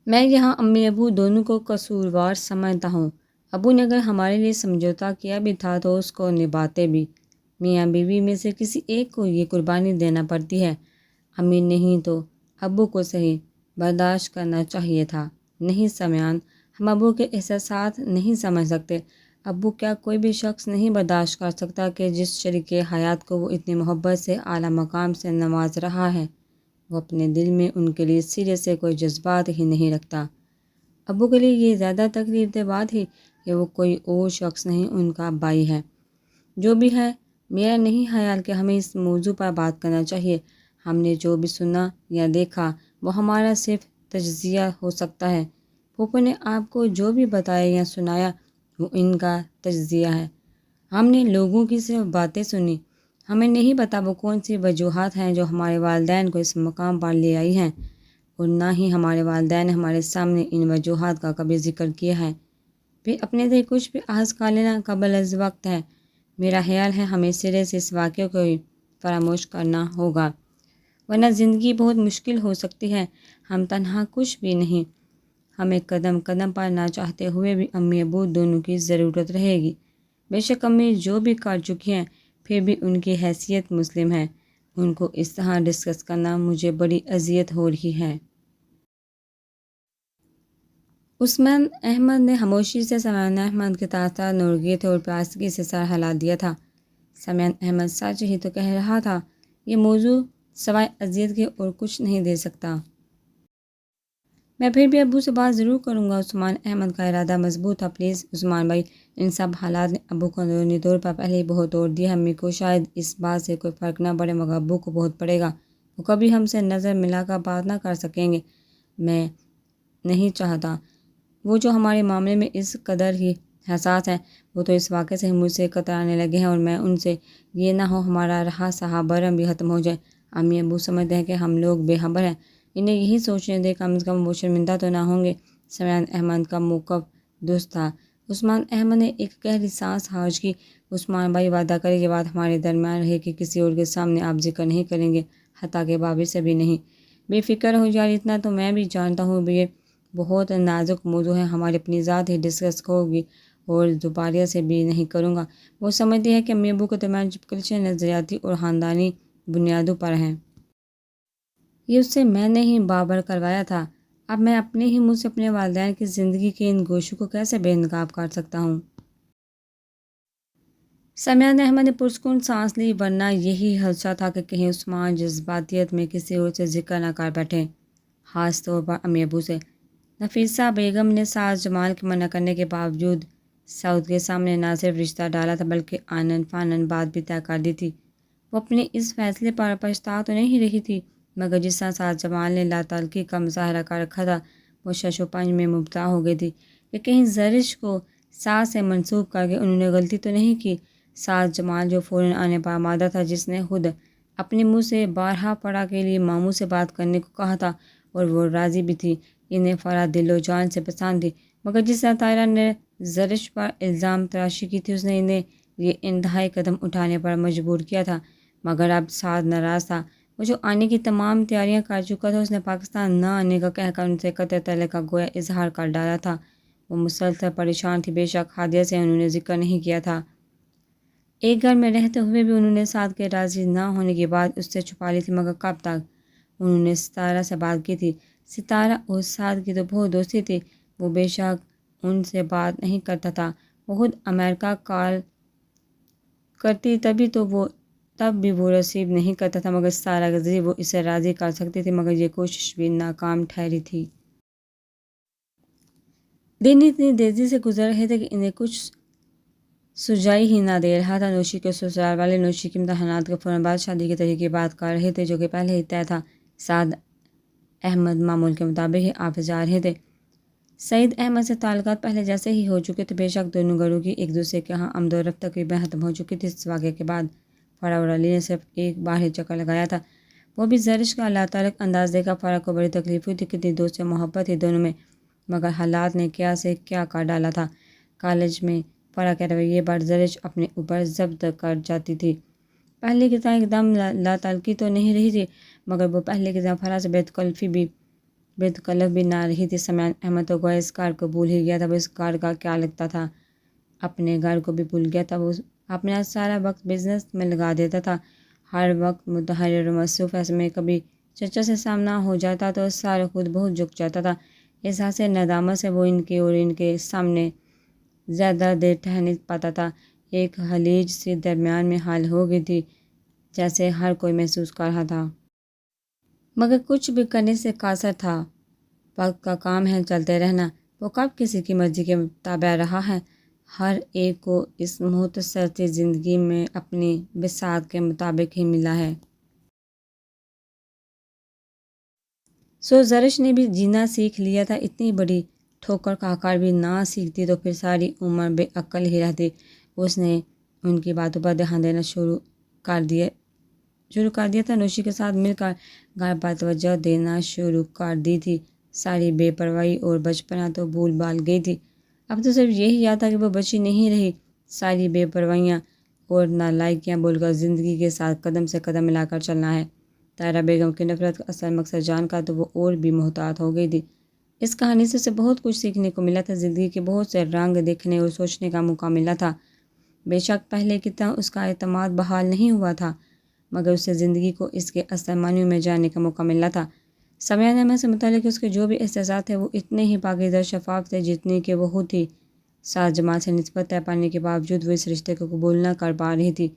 میں یہاں امی ابو دونوں کو قصوروار سمجھتا ہوں۔ ابو نے اگر ہمارے لیے سمجھوتا کیا بھی تھا تو اس کو نبھاتے بھی۔ میاں بیوی میں سے کسی ایک کو یہ قربانی دینا پڑتی ہے، امی نہیں تو ابو کو صحیح برداشت کرنا چاہیے تھا۔ نہیں سمیعان، ہم ابو کے احساسات نہیں سمجھ سکتے۔ ابو کیا کوئی بھی شخص نہیں برداشت کر سکتا کہ جس شریک حیات کو وہ اتنی محبت سے اعلیٰ مقام سے نواز رہا ہے، وہ اپنے دل میں ان کے لیے سرے سے کوئی جذبات ہی نہیں رکھتا۔ ابو کے لیے یہ زیادہ تکلیف دہ بات ہے کہ وہ کوئی اور شخص نہیں، ان کا بھائی ہے۔ جو بھی ہے، میرا نہیں خیال کہ ہمیں اس موضوع پر بات کرنا چاہیے۔ ہم نے جو بھی سنا یا دیکھا وہ ہمارا صرف تجزیہ ہو سکتا ہے۔ پھوپھو نے آپ کو جو بھی بتایا یا سنایا وہ ان کا تجزیہ ہے۔ ہم نے لوگوں کی صرف باتیں سنی، ہمیں نہیں پتہ وہ کون سی وجوہات ہیں جو ہمارے والدین کو اس مقام پر لے آئی ہیں، اور نہ ہی ہمارے والدین نے ہمارے سامنے ان وجوہات کا کبھی ذکر کیا ہے۔ پھر اپنے سے کچھ بھی اخذ کر لینا قبل از وقت ہے۔ میرا خیال ہے ہمیں سرے سے اس واقعے کو فراموش کرنا ہوگا، ورنہ زندگی بہت مشکل ہو سکتی ہے۔ ہم تنہا کچھ بھی نہیں، ہمیں قدم قدم پر نہ چاہتے ہوئے بھی امی ابو دونوں کی ضرورت رہے گی۔ بے شک امی جو بھی کر چکی ہیں، پھر بھی ان کی حیثیت مسلم ہے۔ ان کو اس طرح ڈسکس کرنا مجھے بڑی اذیت ہو رہی ہے۔ عثمان احمد نے خاموشی سے سمیعان احمد کے تاثرات نوٹ کیے تھے اور پیاسگی سے سر ہلا دیا تھا۔ سمیعان احمد سچ ہی تو کہہ رہا تھا، یہ موضوع سوائے اذیت کے اور کچھ نہیں دے سکتا۔ میں پھر بھی ابو سے بات ضرور کروں گا۔ عثمان احمد کا ارادہ مضبوط تھا۔ پلیز عثمان بھائی، ان سب حالات نے ابو کو اندرونی طور پر پہلے ہی بہت توڑ دیا ہے۔ امی کو شاید اس بات سے کوئی فرق نہ پڑے، مگر ابو کو بہت پڑے گا۔ وہ کبھی ہم سے نظر ملا کر بات نہ کر سکیں گے۔ میں نہیں چاہتا وہ جو ہمارے معاملے میں اس قدر ہی حساس ہیں، وہ تو اس واقعے سے ہی مجھ سے کترانے لگے ہیں، اور میں ان سے یہ نہ ہو ہمارا رہا سہا برہم بھی ختم ہو جائے۔ امی ابو سمجھتے ہیں کہ ہم لوگ بے خبر ہیں، انہیں یہی سوچنے دے، کم از کم وہ شرمندہ تو نہ ہوں گے۔ سمیعان احمد کا موقف درست تھا۔ عثمان احمد نے ایک گہری سانس خارج کی۔ عثمان بھائی، وعدہ کریں یہ بات ہمارے درمیان رہے کہ کسی اور کے سامنے آپ ذکر نہیں کریں گے، حتیٰ کہ بابی سے بھی نہیں۔ بے فکر ہو یار، اتنا تو میں بھی جانتا ہوں یہ بہت نازک موضوع ہے، ہماری اپنی ذات ہی ڈسکس ہوگی، اور دوبارہ سے بھی نہیں کروں گا۔ وہ سمجھتی ہے کہ امی ابو کے درمیان جب کلچے نظریاتی اور خاندانی بنیادوں پر ہیں۔ یہ اس سے میں نے ہی بابر کروایا تھا، اب میں اپنے ہی منہ سے اپنے والدین کی زندگی کے ان گوشوں کو کیسے بے نقاب کر سکتا ہوں؟ سمیعان احمد نے پرسکون سانس لی، ورنہ یہی خدشہ تھا کہ کہیں عثمان جذباتیت میں کسی اور سے ذکر نہ کر بیٹھے، خاص طور پر امی ابو سے۔ نفیسہ بیگم نے ساس جمال کے منع کرنے کے باوجود سعود کے سامنے نہ صرف رشتہ ڈالا تھا بلکہ آنن فانن بات بھی طے کر دی تھی۔ وہ اپنے اس فیصلے پر پچھتا تو نہیں رہی تھی، مگر جس طرح ساس جمال نے لا تعلقی کا مظاہرہ کر رکھا تھا، وہ شش و پنج میں مبتلا ہو گئی تھی کہ کہیں زرش کو ساس سے منسوب کر کے انہوں نے غلطی تو نہیں کی۔ ساس جمال جو فوراً آنے پر آمادہ تھا، جس نے خود اپنے منہ سے بارہا فرح کے لیے ماموں سے بات کرنے کو کہا تھا، اور وہ راضی بھی تھی، انہیں فرح دل و جان سے پسند تھی، مگر جس طرح طاہرہ نے زرش پر الزام تراشی کی تھی، اس نے انہیں یہ انتہائی قدم اٹھانے پر مجبور کیا تھا۔ مگر اب سعد ناراض تھا، وہ جو آنے کی تمام تیاریاں کر چکا تھا، اس نے پاکستان نہ آنے کا کہہ کر ان سے قطع تعلق کا گویا اظہار کر ڈالا تھا۔ وہ مسلسل پریشان تھی، بے شک حادیہ سے انہوں نے ذکر نہیں کیا تھا۔ ایک گھر میں رہتے ہوئے بھی انہوں نے سعد کے راضی نہ ہونے کی بات اس سے چھپا لی تھی، مگر کب تک؟ انہوں نے ستارہ سے بات کی تھی۔ ستارہ اور سعد کی تو بہت دوستی تھی، وہ بے شک ان سے بات نہیں کرتا تھا، وہ خود امریکہ کال کرتی تب بھی وہ ریسیو نہیں کرتا تھا، مگر ستارہ کے ذریعے وہ اسے راضی کر سکتی تھی، مگر یہ کوشش بھی ناکام ٹھہری تھی۔ دن اتنی تیزی سے گزر رہے تھے کہ انہیں کچھ سجائی ہی نہ دے رہا تھا۔ نوشی کے سسرال والے نوشی کے امتحانات کے فوراً بعد شادی کے طریقے کی بات کر رہے تھے، جو کہ پہلے ہی طے تھا۔ سعد احمد معمول کے مطابق ہی آفس جا رہے تھے۔ سعید احمد سے تعلقات پہلے جیسے ہی ہو چکے تھے، بے شک دونوں گھروں کی ایک دوسرے کے ہاں آمد و رفت تقریباً ختم ہو چکی تھی۔ اس واقعے کے بعد فرح اور علی نے صرف ایک بار ہی چکر لگایا تھا، وہ بھی زرش کا لا تعلق انداز دیکھ کر فرح کو بڑی تکلیف ہوئی تھی، کتنی دوست و محبت تھی دونوں میں، مگر حالات نے کیا سے کیا کر ڈالا تھا۔ کالج میں فرح کے رویے پر زرش اپنے اوپر ضبط کر جاتی تھی۔ پہلے کی طرح ایک دم لا تعلقی تو نہیں رہی تھی، مگر وہ پہلے کی طرح فرح سے بے تکلفی بھی بے تکلف بھی نہ رہی تھی۔ سمیان احمد تو گویا اس کار کو بھول ہی گیا تھا، وہ اس کار کا کیا لگتا تھا، اپنے گھر کو بھی بھول گیا تھا۔ وہ اپنا سارا وقت بزنس میں لگا دیتا تھا، ہر وقت متحرر و مصروف۔ ایسے میں کبھی چچا سے سامنا ہو جاتا تو سارا خود بہت جھک جاتا تھا۔ احساس ندامت سے وہ ان کے اور ان کے سامنے زیادہ دیر ٹھہر نہیں پاتا تھا۔ ایک ہلیج سی درمیان میں حال ہو گئی تھی، جیسے ہر کوئی محسوس کر رہا تھا، مگر کچھ بھی کرنے سے قاصر تھا۔ وقت کا کام ہے چلتے رہنا، وہ کب کسی کی مرضی کے تابع رہا ہے؟ ہر ایک کو اس مختصر سی زندگی میں اپنی بساط کے مطابق ہی ملا ہے۔ زرش نے بھی جینا سیکھ لیا تھا۔ اتنی بڑی ٹھوکر کھا کر بھی نہ سیکھتی تو پھر ساری عمر بے عقل ہی رہتی۔ اس نے ان کی باتوں پر دھیان دینا شروع کر دیا تھا، نوشی کے ساتھ مل کر گھر پر توجہ دینا شروع کر دی تھی۔ ساری بے پرواہی اور بچپنا تو بھول بھال گئی تھی، اب تو صرف یہی یاد تھا کہ وہ بچی نہیں رہی۔ ساری بے پرواہیاں اور نالائکیاں بول کر زندگی کے ساتھ قدم سے قدم ملا کر چلنا ہے۔ طاہرہ بیگم کی نفرت کا اصل مقصد جان کر تو وہ اور بھی محتاط ہو گئی تھی۔ اس کہانی سے اسے بہت کچھ سیکھنے کو ملا تھا، زندگی کے بہت سے رنگ دیکھنے اور سوچنے کا موقع ملا تھا۔ بے شک پہلے کی طرح اس کا اعتماد بحال نہیں ہوا تھا، مگر اسے زندگی کو اس کے اصل معنیوں میں جاننے کا موقع ملا تھا۔ سمیان احمد سے متعلق اس کے جو بھی احساسات تھے وہ اتنے ہی پاکیزہ شفاف تھے جتنے کہ وہ خود تھی۔ ساز جمال سے نسبت طے پانے کے باوجود وہ اس رشتے کو قبول نہ کر پا رہی تھی۔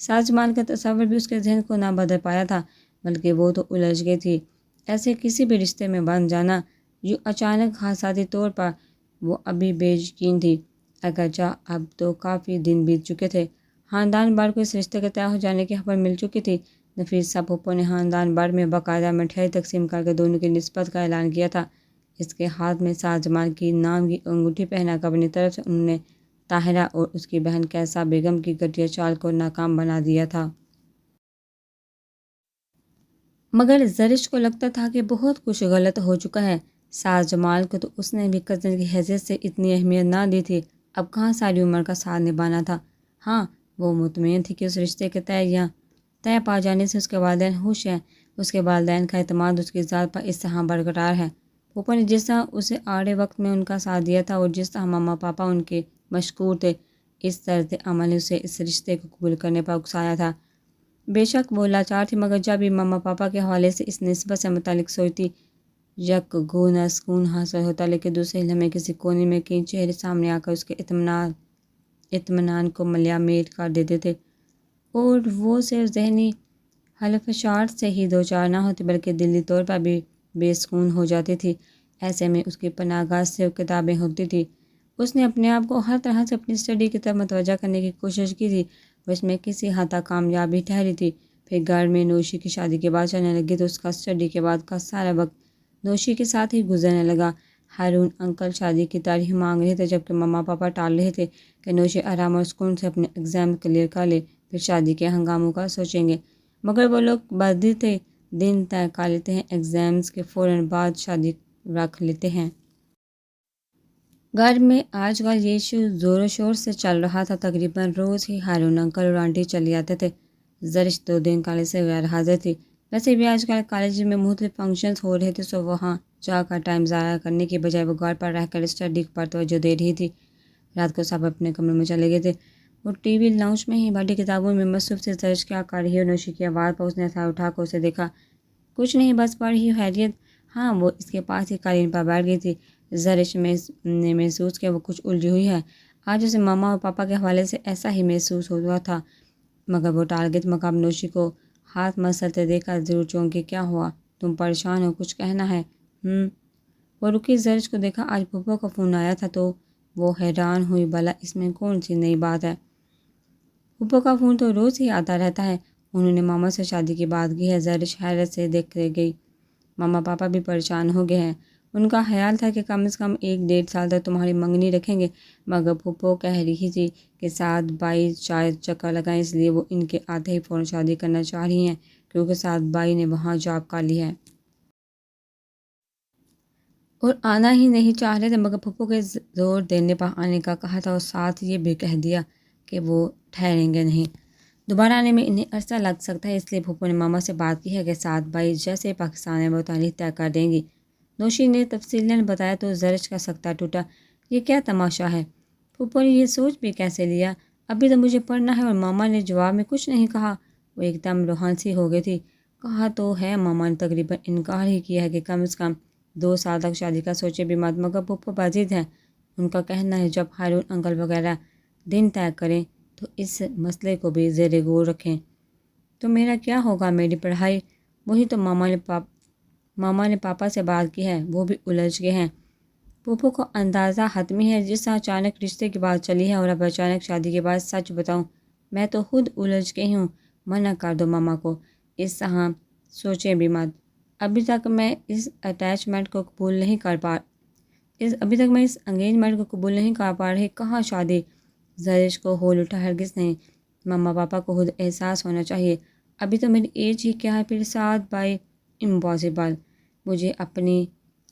ساز جمال کا تصور بھی اس کے ذہن کو نہ بدل پایا تھا، بلکہ وہ تو الجھ گئی تھی۔ ایسے کسی بھی رشتے میں بن جانا جو اچانک حادثاتی طور پر، وہ ابھی بے یقین تھی، اگرچہ اب تو کافی دن بیت چکے تھے۔ خاندان بھر کو اس رشتے کے طے ہو جانے کی خبر مل چکی تھی۔ نفیسہ پھپھو نے خاندان بھر میں باقاعدہ مٹھائی تقسیم کر کے دونوں کی نسبت کا اعلان کیا تھا۔ اس کے ہاتھ میں ساز جمال کی نام کی انگوٹھی پہنا کر اپنی طرف سے انہوں نے طاہرہ اور اس کی بہن کیسا بیگم کی گھٹیا چال کو ناکام بنا دیا تھا۔ مگر زرش کو لگتا تھا کہ بہت کچھ غلط ہو چکا ہے۔ ساز جمال کو تو اس نے بھی کزن کی حیثیت سے اتنی اہمیت نہ دی تھی، اب کہاں ساری عمر کا ساتھ نبھانا تھا۔ ہاں، وہ مطمئن تھی کہ اس رشتے کے طے پا جانے سے اس کے والدین خوش ہیں، اس کے والدین کا اعتماد اس کی ذات پر اس طرح برقرار ہے۔ پھوپھو نے جس طرح اسے آڑے وقت میں ان کا ساتھ دیا تھا اور جس طرح ماما پاپا ان کے مشکور تھے، اس طرز عمل نے اسے اس رشتے کو قبول کرنے پر اکسایا تھا۔ بے شک وہ لاچار تھی، مگر جب بھی ماما پاپا کے حوالے سے اس نسبت سے متعلق سوچتی، یک گونا سکون حاصل ہوتا، لیکن دوسرے لمحے کسی کونے میں کئی چہرے سامنے آ کر اس کے اطمینان کو ملیہ میٹ کر دیتے تھے، اور وہ صرف ذہنی حلفشار سے ہی دوچار نہ ہوتی بلکہ دلی طور پر بھی بے سکون ہو جاتی تھی۔ ایسے میں اس کی پناہ گاہ سے کتابیں ہوتی تھی۔ اس نے اپنے آپ کو ہر طرح سے اپنی اسٹڈی کی طرف متوجہ کرنے کی کوشش کی تھی، وہ اس میں کسی حد تک کامیاب بھی ٹھہری تھی۔ پھر گھر میں نوشی کی شادی کے بعد چلنے لگی تو اس کا اسٹڈی کے بعد کا سارا وقت نوشی کے ساتھ ہی گزرنے لگا۔ ہارون انکل شادی کی تاریخ مانگ رہے تھے، جبکہ ماما پاپا ٹال رہے تھے کہ نوشی آرام اور سکون سے اپنے ایگزام کلیئر کر لے، پھر شادی کے ہنگاموں کا سوچیں گے۔ مگر وہ لوگ بدی تھے، دن طے کر لیتے ہیں، ایگزامز کے فوراً بعد شادی رکھ لیتے ہیں۔ گھر میں آج کل یہ ایشو زور و شور سے چل رہا تھا، تقریباً روز ہی ہارون انکل اور آنٹی چلی آتے تھے۔ زرش 2 دن کالج سے غیر حاضر تھی۔ ویسے بھی آج کل کالج میں مختلف فنکشنز ہو رہے تھے، سو وہاں جا کر ٹائم ضائع کرنے کے بجائے وہ گھر پر رہ کر اسٹڈی پر توجہ دے رہی تھی۔ رات کو سب اپنے کمرے میں چلے گئے تھے۔ وہ ٹی وی لاؤنج میں ہی بیٹھی کتابوں میں مصروف تھی۔ زرش کیا کر رہی ہے؟ نوشی کی آواز پر اس نے سر اٹھا کر اسے دیکھا۔ کچھ نہیں، بس پڑھ رہی ہوں۔ خیریت؟ ہاں، وہ اس کے پاس ہی قالین پر بیٹھ گئی تھی۔ زرش نے محسوس کیا وہ کچھ الجھی ہوئی ہے۔ آج اسے ماما اور پاپا کے حوالے سے ایسا ہی محسوس ہوا تھا، مگر وہ ٹال گئی۔ مقام نوشی کو ہاتھ مسلتے دیکھ کر ضرور چونکی۔ کیا ہوا؟ تم پریشان ہو؟ کچھ کہنا ہے؟ وہ رکی، زرش کو دیکھا۔ آج پھپھو کا فون آیا تھا تو وہ حیران ہوئی، بھلا اس میں کون سی نئی بات ہے؟ پھپھو کا فون تو روز ہی آتا رہتا ہے، انہوں نے ماما سے شادی کی بات کی ہے؟ زرش حیرت سے دیکھتے گئی۔ ماما پاپا بھی پریشان ہو گئے ہیں، ان کا خیال تھا کہ کم از کم 1-1.5 سال تک تمہاری منگنی رکھیں گے، مگر پھپھو کہہ رہی تھی کہ سعد بھائی شاید چکر لگائیں، اس لیے وہ ان کے آتے ہی فوراً شادی کرنا چاہ رہی ہیں، کیونکہ سعد بھائی نے وہاں جاب کر لی ہے اور آنا ہی نہیں چاہ رہے تھے، مگر پھپھو کے زور دینے پر آنے کا کہا تھا اور ساتھ یہ بھی کہہ دیا کہ وہ ٹھہریں گے نہیں، دوبارہ آنے میں انہیں عرصہ لگ سکتا ہے، اس لیے پھپھو نے ماما سے بات کی ہے کہ سعد بھائی جیسے پاکستان میں وہ تاریخ طے کر دیں گی۔ نوشی نے تفصیلاً بتایا تو زرش کا سکتہ ٹوٹا۔ یہ کیا تماشا ہے؟ پھوپھو نے یہ سوچ بھی کیسے لیا؟ ابھی تو مجھے پڑھنا ہے اور ماما نے جواب میں کچھ نہیں کہا۔ وہ ایک دم روحان سی ہو گئی تھی۔ کہا تو ہے ماما نے تقریباً انکار ہی کیا ہے کہ کم از کم 2 سال تک شادی کا سوچے بھی مت، مگر پھوپھو باضد ہیں۔ ان کا کہنا ہے جب ہارون انکل وغیرہ دن طے کریں تو اس مسئلے کو بھی زیر غور رکھیں۔ تو میرا کیا ہوگا؟ میری پڑھائی؟ وہی تو ماما نے پاپا سے بات کی ہے، وہ بھی الجھ گئے ہیں۔ پھوپھو کو اندازہ حتمی ہے جس طرح اچانک رشتے کی بات چلی ہے اور اب اچانک شادی کے بعد سچ بتاؤں میں تو خود الجھ گئی ہوں۔ منع کر دو ماما کو، اس طرح سوچیں بھی مت۔ ابھی تک میں اس انگیجمنٹ کو قبول نہیں کر پا رہی۔ کہاں شادی؟ زرش کو ہول اٹھا۔ ہرگز نہیں، ماما پاپا کو خود احساس ہونا چاہیے۔ ابھی تو میری ایج ہی کیا ہے، پھر 7 بائی امپاسبل۔ مجھے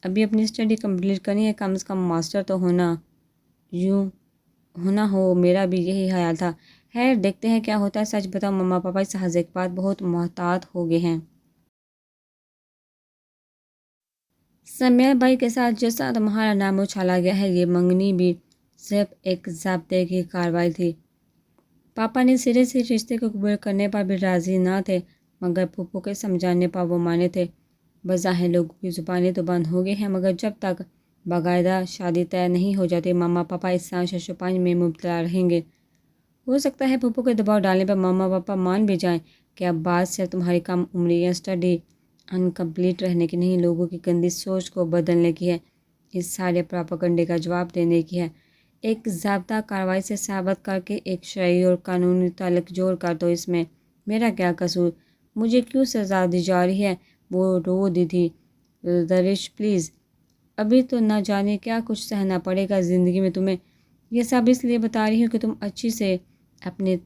ابھی اپنی اسٹڈی کمپلیٹ کرنی ہے، کم از کم ماسٹر تو ہونا ہو۔ میرا بھی یہی خیال تھا۔ خیر دیکھتے ہیں کیا ہوتا ہے۔ سچ بتاؤ ماما پاپا اس حرض کے بعد بہت محتاط ہو گئے ہیں۔ سمیع بھائی کے ساتھ جس طرح تمہارا نام اچھالا گیا ہے، یہ منگنی بھی صرف ایک ضابطے کی کارروائی تھی۔ پاپا نے سرے سے رشتے کو قبول کرنے پر بھی راضی نہ تھے، مگر پھوپھو کے سمجھانے پر وہ مانے تھے۔ بظاہر لوگوں کی زبانیں تو بند ہو گئی ہیں، مگر جب تک باقاعدہ شادی طے نہیں ہو جاتی ماما پاپا اس طرح ششوپانچ میں مبتلا رہیں گے۔ ہو سکتا ہے پھوپھو کے دباؤ ڈالنے پر ماما پاپا مان بھی جائیں کہ اب بات صرف تمہاری کم عمری یا اسٹڈی انکمپلیٹ رہنے کی نہیں، لوگوں کی گندی سوچ کو بدلنے کی ہے، اس سارے پراپیگنڈے کا جواب دینے کی ہے۔ ایک ضابطہ کارروائی سے ثابت کر کے ایک شرعی اور قانونی تعلق جوڑ کر، تو اس میں میرا کیا قصور؟ مجھے کیوں سزا دی جا رہی ہے؟ وہ رو دی تھی۔ زرش پلیز، ابھی تو نہ جانے کیا کچھ سہنا پڑے گا زندگی میں تمہیں۔ یہ سب اس لیے بتا رہی ہوں کہ تم اچھی سے اپنے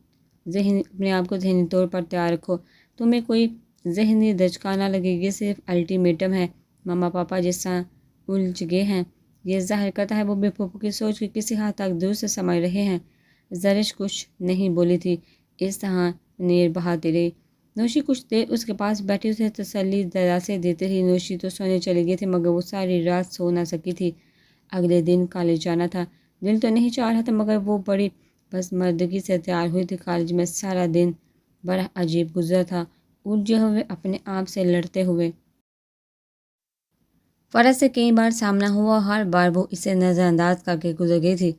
آپ کو ذہنی طور پر تیار رکھو، تمہیں کوئی ذہنی دھچکا نہ لگے۔ یہ صرف الٹیمیٹم ہے۔ ماما پاپا جس طرح الجھ گئے ہیں، یہ ظاہر کرتا ہے وہ بھی پھوپھو کی سوچ کی کسی حد تک دور سے سمجھ رہے ہیں۔ زرش کچھ نہیں بولی تھی، اس طرح نیر بہاتی رہی۔ نوشی کچھ دیر اس کے پاس بیٹھی اسے تسلی دلاسے دیتی رہی۔ نوشی تو سونے چلی گئی تھی، مگر وہ ساری رات سو نہ سکی تھی۔ اگلے دن کالج جانا تھا۔ دل تو نہیں چاہ رہا تھا، مگر وہ بڑی بس مردگی سے تیار ہوئی تھی۔ کالج میں سارا دن بڑا عجیب گزرا تھا، الجھے ہوئے، اپنے آپ سے لڑتے ہوئے۔ فرض سے کئی بار سامنا ہوا، ہر بار وہ اسے نظر انداز کر کے گزر گئی تھی۔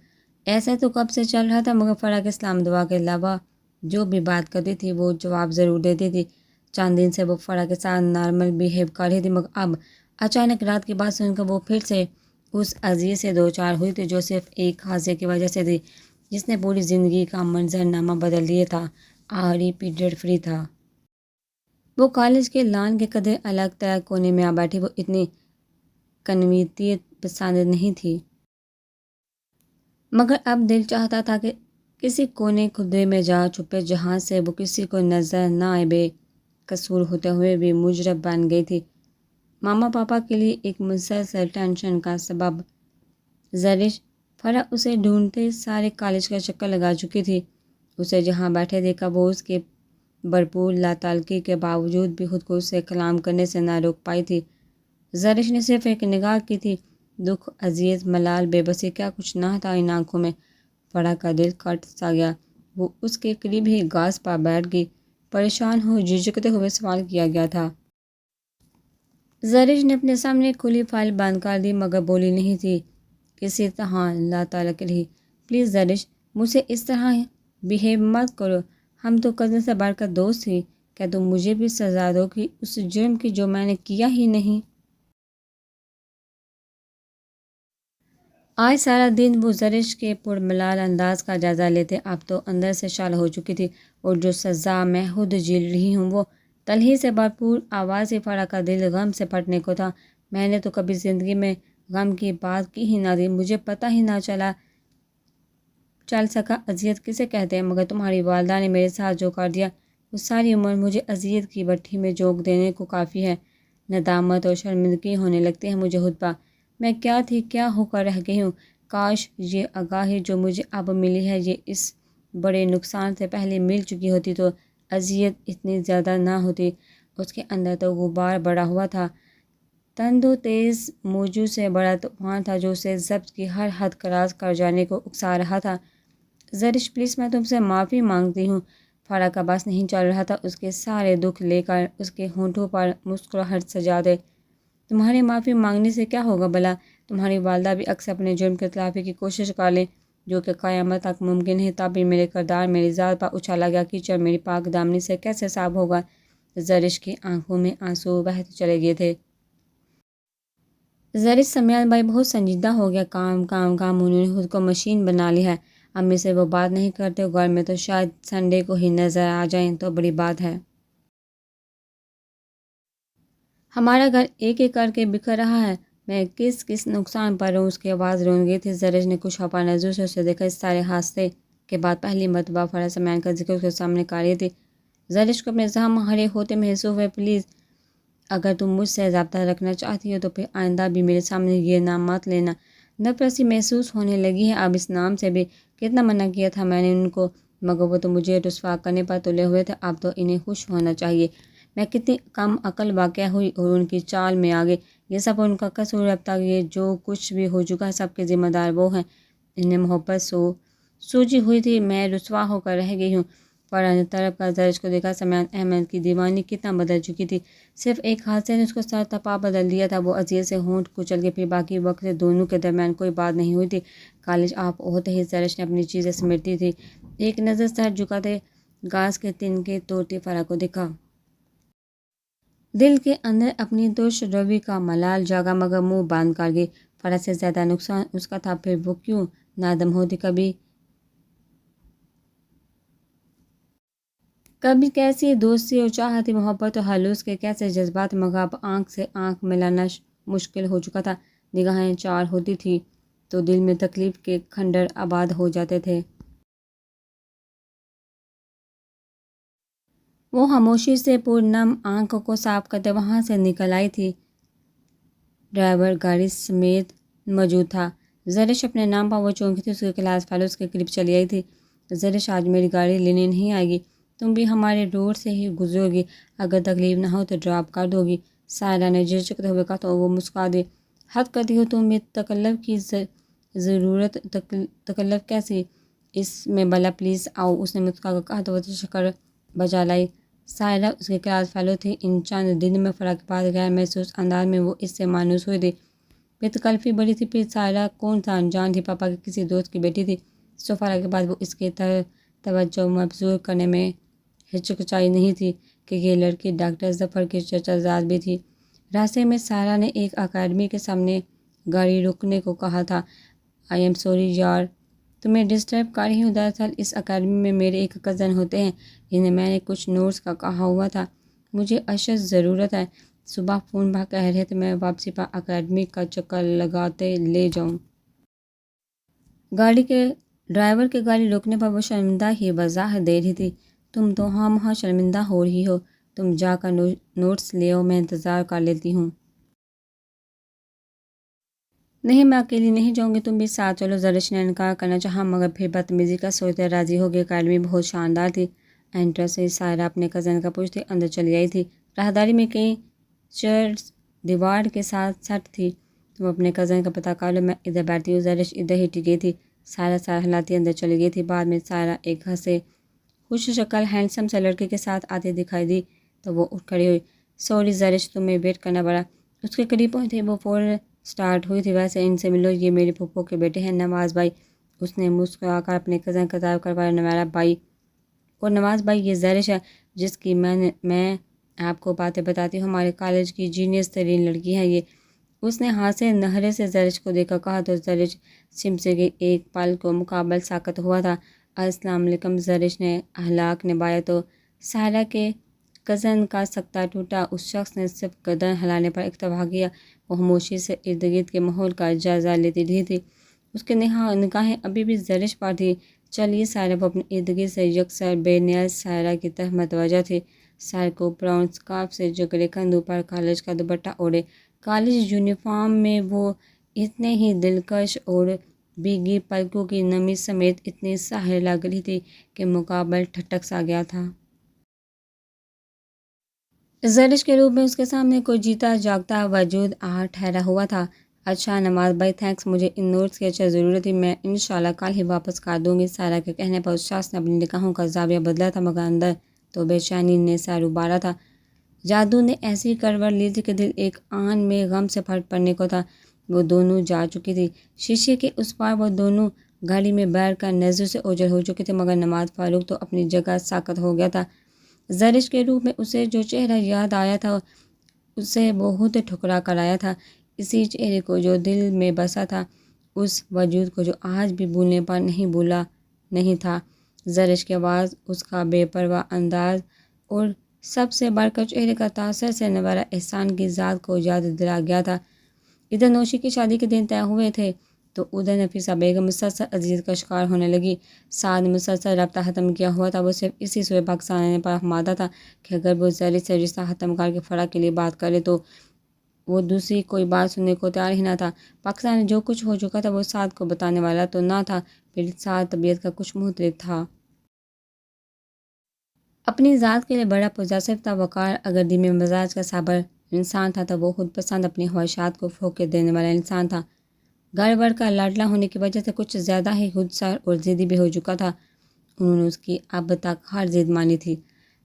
ایسا تو کب سے چل رہا تھا، مگر فرح کے اسلام دعا کے علاوہ جو بھی بات کرتی تھی وہ جواب ضرور دیتی تھی۔ چند دن سے وہ فرح کے ساتھ نارمل بیہیو کر رہی تھی، مگر اب اچانک رات کی بات سن کر وہ پھر سے اس اذیت سے دوچار ہوئی تھی جو صرف ایک حادثے کی وجہ سے تھی، جس نے پوری زندگی کا منظرنامہ بدل دیا تھا۔ آخری پیریڈ فری تھا۔ وہ کالج کے لان کے قدر الگ تھلگ کونے میں آ بیٹھی۔ وہ اتنی کنویتیت پسند نہیں تھی، مگر اب دل چاہتا تھا کہ کسی کونے خدرے میں جا چھپے، جہاں سے وہ کسی کو نظر نہ آئے۔ بے قصور ہوتے ہوئے بھی مجرم بن گئی تھی، ماما پاپا کے لیے ایک مسلسل ٹینشن کا سبب۔ زرش فرح اسے ڈھونڈتے سارے کالج کا چکر لگا چکی تھی۔ اسے جہاں بیٹھے دیکھا، وہ اس کے بھرپور لاتعلقی کے باوجود بھی خود کو اس سے کلام کرنے سے نہ روک پائی تھی۔ زرش نے صرف ایک نگاہ کی تھی، دکھ، اذیت، ملال، بے بسی، کیا کچھ نہ تھا ان آنکھوں میں۔ فرح کا دل کٹ سا گیا۔ وہ اس کے قریب ہی گھاس پر بیٹھ گئی۔ پریشان ہو جھجکتے ہوئے سوال کیا گیا تھا۔ زرش نے اپنے سامنے کھلی فائل بند کر دی، مگر بولی نہیں تھی، کسی طرح لاتعلق رہی۔ پلیز زرش، مجھ سے اس طرح بیہیو مت کرو، ہم تو کزن سے بڑھ کر دوست ہی۔ کیا تم مجھے بھی سزا دو گی اس جرم کی جو میں نے کیا ہی نہیں؟ آج سارا دن وہ زرش کے پرملال انداز کا جائزہ لیتے۔ اب تو اندر سے شال ہو چکی تھی، اور جو سزا میں خود جھیل رہی ہوں وہ تلخی سے بھرپور آواز ہی۔ فرح کا دل غم سے پھٹنے کو تھا۔ میں نے تو کبھی زندگی میں غم کی بات کی ہی نہ تھی، مجھے پتہ ہی نہ چل سکا اذیت کسے کہتے ہیں، مگر تمہاری والدہ نے میرے ساتھ جو کر دیا وہ ساری عمر مجھے اذیت کی بھٹی میں جھونک دینے کو کافی ہے۔ ندامت اور شرمندگی ہونے لگتی ہے مجھے خود پر۔ میں کیا تھی، کیا ہو کر رہ گئی ہوں۔ کاش یہ آگاہی جو مجھے اب ملی ہے یہ اس بڑے نقصان سے پہلے مل چکی ہوتی تو اذیت اتنی زیادہ نہ ہوتی۔ اس کے اندر تو غبار بڑھا ہوا تھا، تند و تیز موجوں سے بڑا طوفان تھا جو اسے ضبط کی ہر حد کراس کر جانے کو اکسا رہا تھا۔ زرش پلیز میں تم سے معافی مانگتی ہوں۔ فارا کا بس نہیں چل رہا تھا، اس کے سارے دکھ لے کر اس کے ہونٹوں پر مسکراہٹ سجا دے۔ تمہارے معافی مانگنے سے کیا ہوگا بھلا؟ تمہاری والدہ بھی اکثر اپنے جرم کی تلافی کی کوشش کر لیں، جو کہ قیامت تک ممکن ہے، تب بھی میرے کردار میری ذات پر اچھالا گیا کیچڑ میری پاک دامنی سے کیسے صاف ہوگا؟ زرش کی آنکھوں میں آنسو بہتے چلے گئے تھے۔ زرش سمیع بھائی بہت سنجیدہ ہو گیا۔ کام کام کام، انہوں نے خود کو مشین بنا لی ہے۔ امی سے وہ بات نہیں کرتے، گھر میں تو شاید سنڈے کو ہی نظر آ جائیں تو بڑی بات ہے۔ ہمارا گھر ایک ایک کر کے بکھر رہا ہے، میں کس کس نقصان پر ہوں؟ اس کی آواز رون گئی تھی۔ زرش نے کچھ ہپا نظروں سے اسے دیکھا۔ اس سارے حادثے کے بعد پہلی مرتبہ فرا سمیع کا ذکر اس کے سامنے کر رہی تھی۔ زرش کو اپنے زخم ہرے ہوتے محسوس ہوئے۔ پلیز، اگر تم مجھ سے رابطہ رکھنا چاہتی ہو تو پھر آئندہ بھی میرے سامنے یہ نام مت لینا۔ نفرت سی محسوس ہونے لگی ہے اب اس نام سے بھی۔ کتنا منع کیا تھا میں نے ان کو، مگر وہ تو مجھے رسوا کرنے پر تلے ہوئے تھے۔ اب تو انہیں خوش ہونا چاہیے۔ میں کتنی کم عقل واقع ہوئی اور ان کی چال میں آگے۔ یہ سب ان کا قصور ہے، اب تک یہ جو کچھ بھی ہو چکا ہے سب کے ذمہ دار وہ ہیں۔ انہیں محبت سوجی ہوئی تھی، میں رسوا ہو کر رہ گئی ہوں۔ فرا نے طرف کا زرش کو دیکھا۔ سمیع احمد کی دیوانی کتنا بدل چکی تھی۔ صرف ایک حادثے نے اس کو سر تپا بدل دیا تھا۔ وہ اذیت سے ہونٹ کچل کے پھر باقی وقت سے دونوں کے درمیان کوئی بات نہیں ہوئی تھی۔ کالج آپ ہوتے ہی زرش نے اپنی چیزیں سمیٹتی تھی، ایک نظر سر جھکاتے گاز کے تنکے توڑتی فرا کو دیکھا۔ دل کے اندر اپنی ترش روی کا ملال جاگا، مگر منہ بند کر گئی۔ فرا سے زیادہ نقصان اس کا تھا، پھر وہ کیوں نادم ہوتی؟ کبھی کیسی دوستی اور چاہتی محبت اور ہلوس کے کیسے جذبات، مگر اب آنکھ سے آنکھ ملانا مشکل ہو چکا تھا۔ نگاہیں چار ہوتی تھی تو دل میں تکلیف کے کھنڈر آباد ہو جاتے تھے۔ وہ خاموشی سے پرنم آنکھوں کو صاف کرتے وہاں سے نکل آئی تھی۔ ڈرائیور گاڑی سمیت موجود تھا۔ زرش اپنے نام پر وہ چونکی تھی، اس کے کلاس فیلوز کے قریب چلی آئی تھی۔ زرش آج میری گاڑی لینے نہیں آئے گی، تم بھی ہمارے روڈ سے ہی گزرو گی، اگر تکلیف نہ ہو تو ڈراپ کر دو گی؟ سائرہ نے جھجکتے ہوئے کہا تو وہ مسکرا دی۔ حد کرتی ہو تم، یہ تکلف کی ضرورت؟ تکلف کیسی؟ اس میں بھلا پلیز آؤ، اس نے مسکرا کر کہا تو وہ تشکر بجا لائی۔ سائرہ اس کی کلاس فیلو تھی۔ ان چند دن میں فرا کے بعد غیر محسوس انداز میں وہ اس سے مانوس ہوئی تھی۔ بے تکلفی بڑی تھی، پھر سائرہ کون تھا؟ انجان تھی، پاپا کے کسی دوست کی بیٹی تھی۔ سو فرا کے بعد وہ اس کے توجہ مبذول کرنے میں ہچکچائی نہیں تھی کہ یہ لڑکی ڈاکٹر ظفر کی چچا زاد بھی تھی۔ راستے میں سائرہ نے ایک اکیڈمی کے سامنے گاڑی روکنے کو کہا تھا۔ آئی ایم سوری یار، تمہیں ڈسٹرب کر رہی ہوں، دراصل اس اکیڈمی میں میرے ایک کزن ہوتے ہیں، انہیں میں نے کچھ نوٹس کا کہا ہوا تھا، مجھے اشد ضرورت ہے۔ صبح فون پر کہہ رہے تھے میں واپسی پر اکیڈمی کا چکر لگاتے لے جاؤں۔ گاڑی کے ڈرائیور کے گاڑی روکنے پر وہ شرمندہ ہی وضاحت دے رہی تھی۔ تم تو ہاں شرمندہ ہو رہی ہو، تم جا کر نوٹس لے آؤ، میں انتظار کر لیتی ہوں۔ نہیں، میں اکیلی نہیں جاؤں گی، تم بھی ساتھ چلو۔ زرش نے انکار کرنا چاہا، مگر پھر بدتمیزی کا سوچتے راضی ہو گئی۔ اکیڈمی بہت شاندار تھی۔ انٹرنس سے سائرہ اپنے کزن کا پوچھتے اندر چلی آئی تھی۔ راہداری میں کئی چیئرز دیوار کے ساتھ سیٹ تھی۔ تم اپنے کزن کا پتہ کر لو، میں ادھر بیٹھتی ہوں۔ زرش ادھر ہی ٹکی تھی۔ سائرہ سر ہلاتی اندر چلی گئی تھی۔ بعد میں سائرہ ایک ہنسے خوش شکل ہینڈسم سے لڑکے کے ساتھ آتے دکھائی دی تو وہ اٹھ کھڑی ہوئی۔ سوری زرش، تمہیں ویٹ کرنا پڑا۔ اس کے قریب پہنچتے وہ فوراً سٹارٹ ہوئی تھی۔ ویسے ان سے ملو، یہ میرے پھپھو کے بیٹے ہیں، نواز بھائی۔ اس نے مسکرا کر اپنے کزن کا تعارف کروایا۔ نواز بھائی یہ زرش ہے، جس کی میں آپ کو باتیں بتاتی ہوں، ہمارے کالج کی جینیس ترین لڑکی ہے یہ۔ اس نے ہاتھ سے نہرے سے زرش کو دیکھا کہا تو زرش سمسے گئی۔ ایک پل کو مقابل ساکت ہوا تھا۔ السلام علیکم۔ زرش نے اخلاق نبھایا تو سائرہ کے کزن کا سکتہ ٹوٹا۔ اس شخص نے صرف گردن ہلانے پر اکتفا کیا۔ وہ خاموشی سے ارد گرد کے ماحول کا جائزہ لیتی رہی تھی۔ اس کی نگاہیں ابھی بھی زرش پر تھی۔ چلیے سائرہ، وہ اپنے ارد گرد سے یکسر بے نیاز سائرہ کی طرف متوجہ تھی۔ سائرہ کو براؤن اسکارف سے جگڑے کندھوں پر کالج کا دوپٹہ اوڑھے کالج یونیفارم میں وہ اتنے ہی دلکش اور بھیگی پلکوں کی نمی سمیت اتنی ساحر لگ رہی تھی کہ مقابل ٹھٹک سا گیا تھا۔ زرش کے روپ میں اس کے سامنے کوئی جیتا جاگتا وجود ٹھہرا ہوا تھا۔ اچھا نواز بھائی تھینکس، مجھے ان نوٹس کی اچھا ضرورت تھی، میں انشاءاللہ کل ہی واپس کر دوں گی۔ سارا کے کہنے پر اس شخص نے اپنی نگاہوں کا زاویہ بدلا تھا، مگر اندر تو بے چینی نے سیر ابارا تھا۔ جادو نے ایسی کروٹ لی تھی کہ دل ایک آن میں غم سے پھٹ پڑنے کو تھا۔ وہ دونوں جا چکی تھی، شیشے کے اس پار وہ دونوں گاڑی میں بیٹھ کر نظر سے اوجھل ہو چکے تھے، مگر نواز فاروق تو اپنی جگہ ساکت ہو گیا تھا۔ زرش کے روپ میں اسے جو چہرہ یاد آیا تھا اسے بہت ٹھکرا کر آیا تھا، اسی چہرے کو جو دل میں بسا تھا، اس وجود کو جو آج بھی بھولنے پر نہیں بھولا نہیں تھا۔ زرش کے آواز، اس کا بے پرواہ انداز اور سب سے بڑھ کر چہرے کا تاثر سے نوارا احسان کی ذات کو یاد دلا گیا تھا۔ ادھر نوشی کی شادی کے دن طے ہوئے تھے تو ادھر نفیسہ بیگم مسلسل اذیت کا شکار ہونے لگی۔ سعد نے مسلسل رابطہ ختم کیا ہوا تھا، وہ صرف اسی سوئے پاکستان آنے پر آمادہ تھا کہ اگر وہ زرش سے رشتہ ختم کر کے فرح کے لیے بات کرے تو وہ دوسری کوئی بات سننے کو تیار ہی نہ تھا۔ پاکستان میں جو کچھ ہو چکا تھا وہ سعد کو بتانے والا تو نہ تھا، پھر سعد طبیعت کا کچھ مختلف تھا۔ اپنی ذات کے لیے بڑا پرجاسر تھا، وقار، اگر دھیمے مزاج کا صابر انسان تھا تو وہ خود پسند اپنی خواہشات کو فوقیت دینے والا انسان تھا۔ گھر بڑھ کا لاڈلا ہونے کی وجہ سے کچھ زیادہ ہی خود سر اور ضدی بھی ہو چکا تھا۔ انہوں نے اس کی اب تک ہر ضد مانی تھی،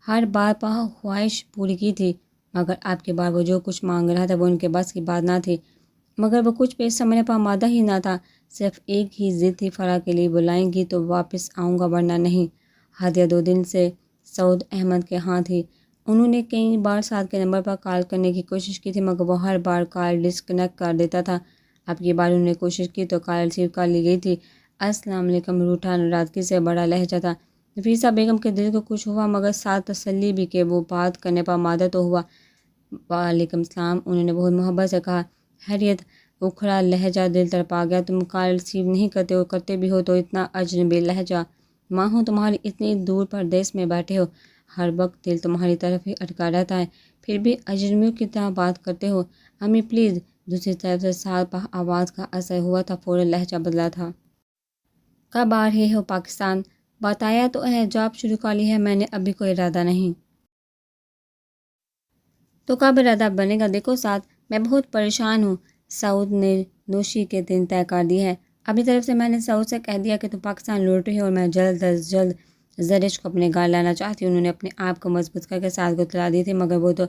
ہر بار خواہش پوری کی تھی، مگر اب کی بار وہ جو کچھ مانگ رہا تھا وہ ان کے بس کی بات نہ تھی۔ مگر وہ کچھ پیش سمجھنے پر آمادہ ہی نہ تھا، صرف ایک ہی ضد تھی، فرح کے لیے بلائیں گی تو واپس آؤں گا ورنہ نہیں۔ ہادیہ 2 دن سے سعود احمد کے ہاں تھی۔ انہوں نے کئی بار سعد کے نمبر پر کال کرنے کی کوشش کی تھی، مگر وہ ہر بار کال ڈسکنیکٹ کر دیتا تھا۔ اب کی بار انہوں نے کوشش کی تو کال ریسیو کر لی گئی تھی۔ السلام علیکم، روٹھا ناراضگی سے بڑا لہجہ تھا۔ نفیسہ بیگم کے دل کو کچھ ہوا، مگر ساتھ تسلی بھی کہ وہ بات کرنے پر آمادہ تو ہوا۔ وعلیکم السلام، انہوں نے بہت محبت سے کہا۔ خیریت؟ اکھڑا لہجہ دل تڑپا گیا۔ تم کال ریسیو نہیں کرتے ہو، کرتے بھی ہو تو اتنا اجنبی لہجہ۔ ماں ہوں تمہاری، اتنی دور پردیس میں بیٹھے ہو، ہر وقت دل تمہاری طرف ہی اٹکا رہتا ہے، پھر بھی اجنبیوں کی طرح بات کرتے ہو۔ امی پلیز۔ دوسری طرف سے سعد پر آواز کا اثر ہوا تھا، فوراً لہجہ بدلا تھا۔ کب آ رہے ہو پاکستان؟ بتایا تو ہے، جاب شروع کر لی ہے میں نے، ابھی کوئی ارادہ نہیں۔ تو کب ارادہ بنے گا؟ دیکھو سعد، میں بہت پریشان ہوں۔ سعود نے نوشی کے دن طے کر دی ہے۔ اپنی طرف سے میں نے سعود سے کہہ دیا کہ تم پاکستان لوٹ رہی ہو اور میں جلد از جلد زرش کو اپنے گھر لانا چاہتی ہوں۔ انہوں نے اپنے آپ کو مضبوط کر کے سعد کو اطلاع دی تھی، مگر وہ تو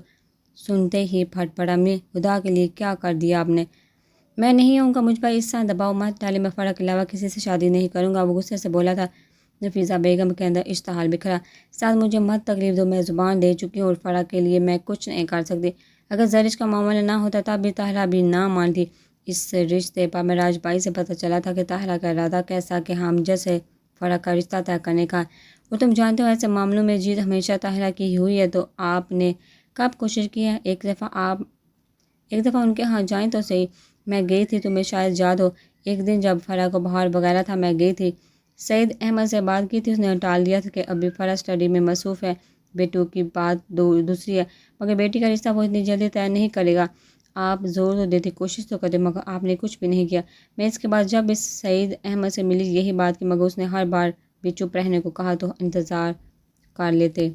سنتے ہی پھٹ پڑا۔ میں خدا کے لیے کیا کر دیا آپ نے؟ میں نہیں آؤں گا، مجھ پر اس طرح دباؤ مت ڈالے، میں فرح کے علاوہ کسی سے شادی نہیں کروں گا، وہ غصے سے بولا تھا۔ نفیسہ بیگم کے اندر اشتعال بکھرا۔ سعد مجھے مت تکلیف دو، میں زبان دے چکی ہوں اور فرح کے لیے میں کچھ نہیں کر سکتی۔ اگر زرش کا معاملہ نہ ہوتا تب بھی طاہرہ بھی نہ مانتی۔ اس رشتے پر معراج بھائی سے پتہ چلا تھا کہ طاہرہ کا ارادہ کیسا کہ حمزہ سے فرح کا رشتہ طے کرنے کا، اور تم جانتے ہو ایسے معاملوں میں جیت ہمیشہ طاہرہ کی ہی ہوئی ہے، تو آپ نے کب کوشش کی ہے؟ ایک دفعہ ان کے ہاں جائیں تو صحیح۔ میں گئی تھی، تمہیں شاید یاد ہو، ایک دن جب فرح کو باہر وغیرہ تھا میں گئی تھی۔ سعید احمد سے بات کی تھی، اس نے ٹال دیا تھا کہ ابھی فرح اسٹڈی میں مصروف ہے، بیٹوں کی بات دوسری ہے، مگر بیٹی کا رشتہ وہ اتنی جلدی طے نہیں کرے گا۔ آپ زور تو دیتی، کوشش تو کرتے، مگر آپ نے کچھ بھی نہیں کیا۔ میں اس کے بعد جب اس سعید احمد سے ملی یہی بات کی، مگر اس نے ہر بار بھی چپ رہنے کو کہا تو انتظار کر لیتے۔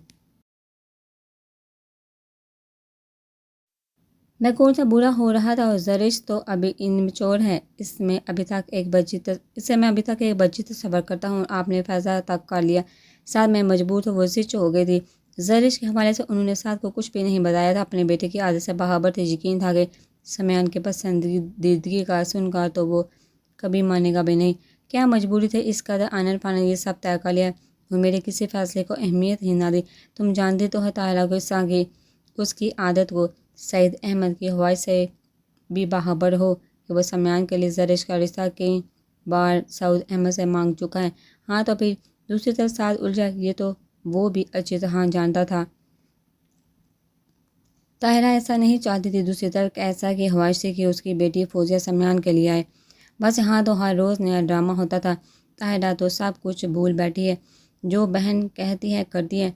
میں کون سا برا ہو رہا تھا، اور زرش تو ابھی انمیچور ہے، اس سے میں ابھی تک ایک بچی تصور کرتا ہوں، آپ نے فیصلہ تک کر لیا۔ ساتھ میں مجبور تو وہ سچ ہو گئی تھی۔ زرش کے حوالے سے انہوں نے ساتھ کو کچھ بھی نہیں بتایا تھا، اپنے بیٹے کی عادت سے باخبر تھے، یقین تھا کہ سمیان کے پسندیدگی کا سن کر تو وہ کبھی مانے گا بھی نہیں۔ کیا مجبوری تھی اس قدر آنن فانن یہ سب طے کر لیا، وہ میرے کسی فیصلے کو اہمیت ہی نہ دی۔ تم جانتی تو ہے طاہرہ کو اس طرح کی اس کی عادت کو، سعید احمد کی خواہش سے بھی باخبر ہو کہ وہ سمیان کے لیے زرش کا رشتہ کئی بار سعود احمد سے مانگ چکا ہے۔ ہاں تو پھر دوسری طرف سعد الجھا، یہ تو وہ بھی اچھی طرح جانتا تھا۔ طاہرہ ایسا نہیں چاہتی تھی، دوسری طرف ایسا کی خواہش تھی کہ اس کی بیٹی فوزیہ سمیان کے لیے آئے، بس یہاں تو ہر روز نیا ڈرامہ ہوتا تھا۔ طاہرہ تو سب کچھ بھول بیٹھی ہے، جو بہن کہتی ہے کرتی ہے۔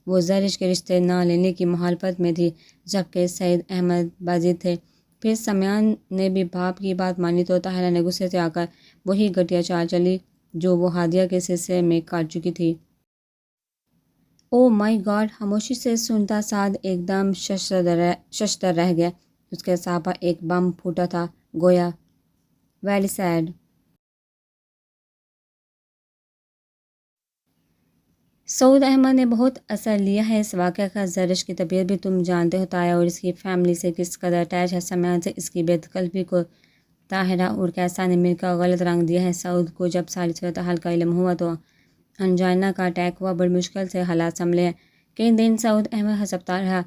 وہ زرش کے رشتے نہ لینے کی مخالفت میں تھی، جبکہ سعید احمد باضد تھے۔ پھر سمیان نے بھی باپ کی بات مانی تو طاہرہ نے غصے سے آ کر وہی گھٹیا چال چلی جو وہ ہادیہ کے سلسلے میں کر چکی تھی۔ او مائی گاڈ! خاموشی سے سنتا سعد ایک دم ششدر رہ گیا۔ اس کے ساتھ پر ایک بم پھوٹا تھا، گویا ویری سیڈ۔ سعود احمد نے بہت اثر لیا ہے اس واقعہ کا۔ زرش کی طبیعت بھی تم جانتے ہو طاہرہ، اور اس کی فیملی سے کس قدر اٹیچ ہے۔ سمیعہ سے اس کی بے دخلی کو طاہرہ اور کیسا نے مل کر غلط رنگ دیا ہے۔ سعود کو جب ساری صورتحال کا علم ہوا تو انجائنا کا اٹیک ہوا، بڑی مشکل سے حالات سنبھلے ہیں۔ کئی دن سعود احمد ہسپتال رہا۔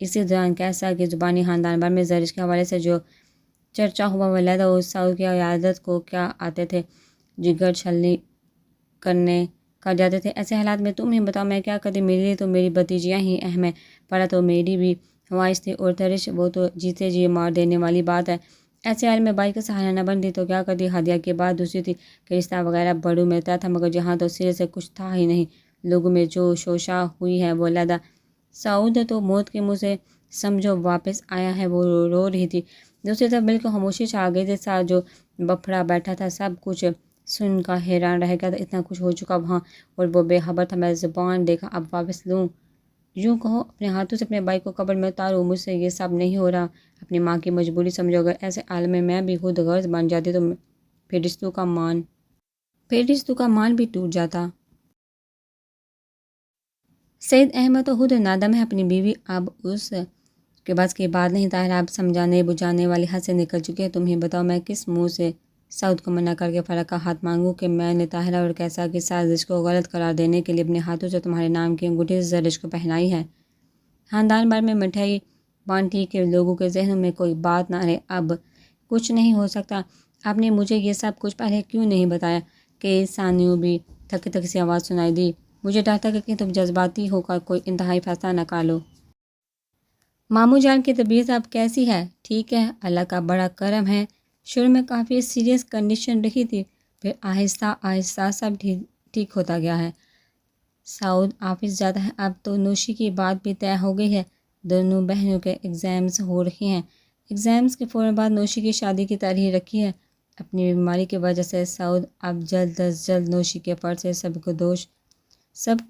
اسی دوران کیسا کی زبانی خاندان بھر میں زرش کے حوالے سے جو چرچا ہوا وہ علیحدہ اور سعود کی عیادت کو کیا آتے تھے، جگر چھلنی کرنے کر جاتے تھے۔ ایسے حالات میں تم ہی بتاؤ میں کیا کرتی؟ میرے لیے تو میری بھتیجیاں ہی اہم ہیں، پڑا تو میری بھی خواہش تھی، اور ترش وہ تو جیتے جی مار دینے والی بات ہے۔ ایسے حال میں بائی کا سہارا نہ بنتی تو کیا کرتی؟ ہادیہ کی بات دوسری تھی کہ رشتہ وغیرہ بڑوں میں طے تھا، مگر جہاں تو سرے سے کچھ تھا ہی نہیں۔ لوگوں میں جو شوشا ہوئی ہے وہ علیحدہ۔ سعود تو موت کے منہ سے سمجھو واپس آیا ہے، وہ رو رہی تھی۔ دوسری طرف بالکل خاموشی چھا گئی تھی۔ ساتھ جو بپھڑا بیٹھا تھا سب کچھ سن کا حیران رہ گیا تھا، اتنا کچھ ہو چکا وہاں اور وہ بے خبر تھا۔ میں زبان دیکھا اب واپس لوں، یوں کہو اپنے ہاتھوں سے اپنے بھائی کو قبر میں اتاروں۔ مجھ سے یہ سب نہیں ہو رہا، اپنی ماں کی مجبوری سمجھو، اگر ایسے عالم میں میں بھی خود غرض بن جاتی تو پھر رشتوں کا مان بھی ٹوٹ جاتا۔ سعید احمد تو خود نادم ہے، اپنی بیوی اب اس کے بس کی بات نہیں۔ طاہرہ اب سمجھانے بجھانے والی حد سے نکل چکی ہے۔ تم ہی بتاؤ میں کس منہ سے سعود کو منع کر کے فرق کا ہاتھ مانگوں کہ میں نے طاہرہ اور کیسا کی سازش کو غلط قرار دینے کے لیے اپنے ہاتھوں سے تمہارے نام کی انگوٹھی زرش کو پہنائی ہے۔ خاندان بھر میں مٹھائی بانٹی کہ لوگوں کے ذہنوں میں کوئی بات نہ رہے۔ اب کچھ نہیں ہو سکتا۔ آپ نے مجھے یہ سب کچھ پہلے کیوں نہیں بتایا؟ کہ ثانیوں بھی تھکی تھکی سی آواز سنائی دی۔ مجھے ڈر تھا کہ کہیں تم جذباتی ہو کر کوئی انتہائی فیصلہ نہ کر لو۔ ماموں جان کی طبیعت اب کیسی ہے؟ ٹھیک ہے، اللہ کا بڑا کرم ہے۔ شروع میں کافی سیریس کنڈیشن رہی تھی، پھر آہستہ آہستہ سب ٹھیک ہوتا گیا ہے۔ سعود آفس جاتا ہے، اب تو نوشی کی بات بھی طے ہو گئی ہے۔ دونوں بہنوں کے ایگزامز ہو رہے ہیں۔ ایگزامز کے فوراً بعد نوشی کی شادی کی تاریخ رکھی ہے۔ اپنی بیماری کی وجہ سے سعود اب جلد از جلد نوشی کے فرض سے سب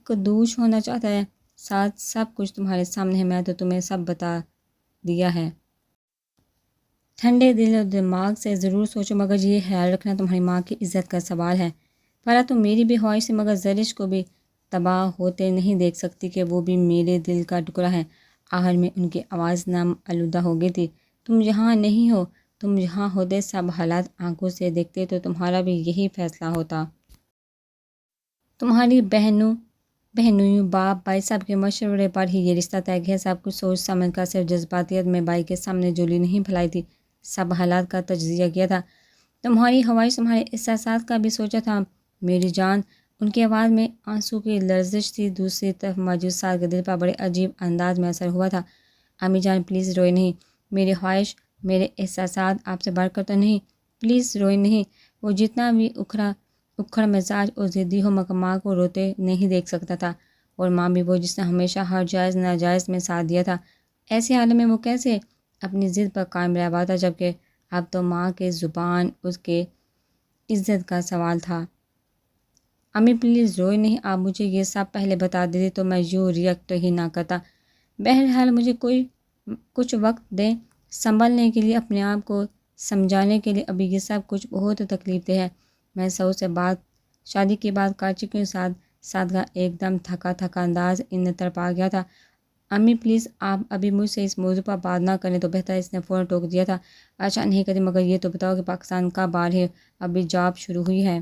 کو دوش ہونا چاہتا ہے۔ ساتھ سب کچھ تمہارے سامنے ہے، میں تو تمہیں سب بتا دیا ہے۔ ٹھنڈے دل و دماغ سے ضرور سوچو، مگر یہ خیال رکھنا تمہاری ماں کی عزت کا سوال ہے۔ پہلا تو میری بھی خواہش ہے، مگر زرش کو بھی تباہ ہوتے نہیں دیکھ سکتی کہ وہ بھی میرے دل کا ٹکڑا ہے۔ آخر میں ان کی آواز نم آلودہ ہو گئی تھی۔ تم یہاں نہیں ہو، تم یہاں ہوتے، سب حالات آنکھوں سے دیکھتے تو تمہارا بھی یہی فیصلہ ہوتا۔ تمہاری بہنوں باپ بھائی سب کے مشورے پر ہی یہ رشتہ طے کیا۔ سب کچھ سوچ سمجھ کر، صرف جذباتیت میں بھائی کے سامنے جولی نہیں پھیلائی تھی، سب حالات کا تجزیہ کیا تھا۔ تمہاری خواہش، تمہارے احساسات کا بھی سوچا تھا میری جان۔ ان کی آواز میں آنسو کی لرزش تھی۔ دوسری طرف موجود سعد کے دل پر بڑے عجیب انداز میں اثر ہوا تھا۔ امی جان پلیز روئے نہیں، میری خواہش، میرے احساسات آپ سے بڑھ کر تو نہیں، پلیز روئے نہیں۔ وہ جتنا بھی اکھڑ مزاج اور ضدی ہو مگر ماں کو روتے نہیں دیکھ سکتا تھا، اور ماں بھی وہ جس نے ہمیشہ ہر جائز ناجائز میں ساتھ دیا تھا۔ ایسے حال میں وہ کیسے اپنی ضد پر قائم رہ پاتا، جبکہ اب تو ماں کی زبان اس کے عزت کا سوال تھا۔ امی پلیز روئے نہیں، آپ مجھے یہ سب پہلے بتا دیتے تو میں یوں ریئیکٹ ہی نہ کرتا۔ بہرحال مجھے کچھ وقت دیں سنبھلنے کے لیے، اپنے آپ کو سمجھانے کے لیے۔ ابھی یہ سب کچھ بہت تکلیف دہ ہے۔ میں سعود سے شادی کی بات کر چکی ہوں۔ سعد کا ایک دم تھکا انداز ان طرف آ گیا تھا۔ امی پلیز آپ ابھی مجھ سے اس موضوع پر بات نہ کریں تو بہتر ہے، اس نے فوراً ٹوک دیا تھا۔ اچھا نہیں کرتی، مگر یہ تو بتاؤ کہ پاکستان کب آ رہے؟ ابھی جاب شروع ہوئی ہے۔